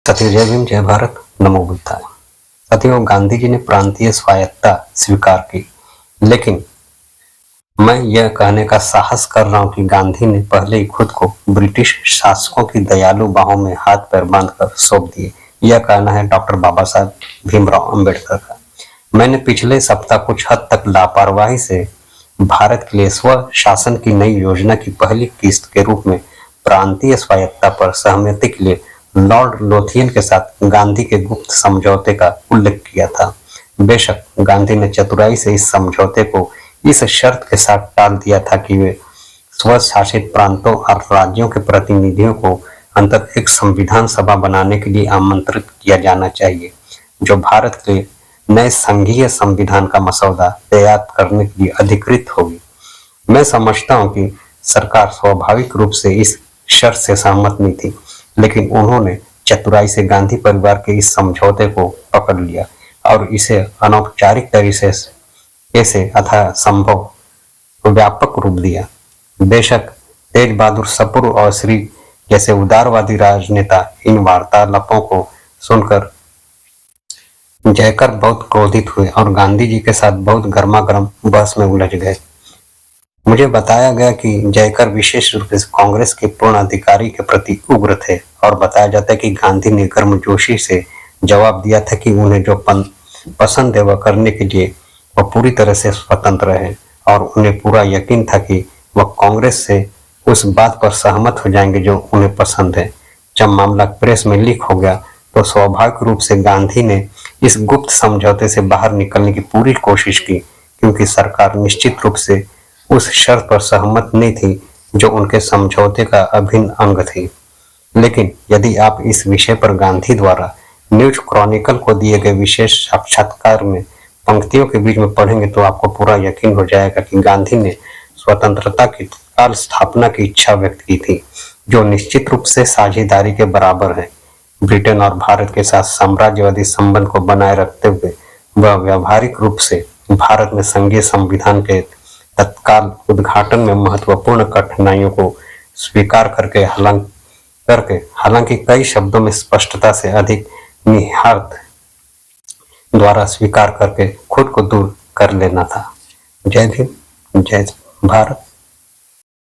साथियों, जय भीम, जय भारत, नमो बुद्धाय। साथियों, गांधी जी ने प्रांतीय स्वायत्तता स्वीकार की, लेकिन मैं यह कहने का साहस कर रहा हूं कि गांधी ने पहले ही खुद को ब्रिटिश शासकों की दयालु बाहों में हाथ पैर बांधकर सौंप दिए। यह कहना है डॉक्टर बाबा साहब भीमराव अंबेडकर का। मैंने पिछले सप्ताह कुछ हद तक लापरवाही से भारत के लिए स्व शासन की नई योजना की पहली किस्त के रूप में प्रांतीय स्वायत्तता पर सहमति के लिए लॉर्ड लोथियन के साथ गांधी के गुप्त समझौते का उल्लेख किया था। बेशक गांधी ने चतुराई से इस समझौते को इस शर्त के साथ टाल दिया था कि वे स्वशासित प्रांतों और राज्यों के प्रतिनिधियों को अंततः एक संविधान सभा बनाने के लिए आमंत्रित किया जाना चाहिए, जो भारत के नए संघीय संविधान का मसौदा तैयार करने के लिए अधिकृत होगी। मैं समझता हूं कि सरकार स्वाभाविक रूप से इस शर्त से सहमत नहीं थी, लेकिन उन्होंने चतुराई से गांधी परिवार के इस समझौते को पकड़ लिया और इसे अनौपचारिक तरीके से अथवा संभव व्यापक रूप दिया। बेशक तेज बहादुर सप्रू और श्री जैसे उदारवादी राजनेता इन वार्तालापों को सुनकर जयकर बहुत क्रोधित हुए और गांधी जी के साथ बहुत गर्मागर्म बहस में उलझ गए। मुझे बताया गया कि जयकर विशेष रूप से कांग्रेस के पूर्ण अधिकारी के प्रति उग्र थे और बताया जाता है कि गांधी ने गर्मजोशी से जवाब दिया था कि उन्हें जो पसंद है वह करने के लिए वह पूरी तरह से स्वतंत्र है और उन्हें पूरा यकीन था कि वह कांग्रेस से उस बात पर सहमत हो जाएंगे जो उन्हें पसंद है। जब मामला प्रेस में लीक हो गया तो स्वाभाविक रूप से गांधी ने इस गुप्त समझौते से बाहर निकलने की पूरी कोशिश की, क्योंकि सरकार निश्चित रूप से उस शर्त पर सहमत नहीं थी जो उनके समझौते का अभिन्न अंग थी। लेकिन यदि आप इस विषय पर गांधी द्वारा न्यूज क्रॉनिकल को दिए गए विशेष साक्षात्कार में पंक्तियों के बीच में पढ़ेंगे तो आपको पूरा यकीन हो जाएगा कि गांधी ने स्वतंत्रता की तत्काल स्थापना की इच्छा व्यक्त की थी, जो निश्चित रूप से साझेदारी के बराबर है। ब्रिटेन और भारत के साथ साम्राज्यवादी संबंध को बनाए रखते हुए वह व्यावहारिक रूप से भारत में संघीय संविधान के तत्काल उद्घाटन में महत्वपूर्ण कठिनाइयों को स्वीकार करके हालांकि कई शब्दों में स्पष्टता से अधिक निहितार्थ द्वारा स्वीकार करके खुद को दूर कर लेना था। जय भीम, जय भारत।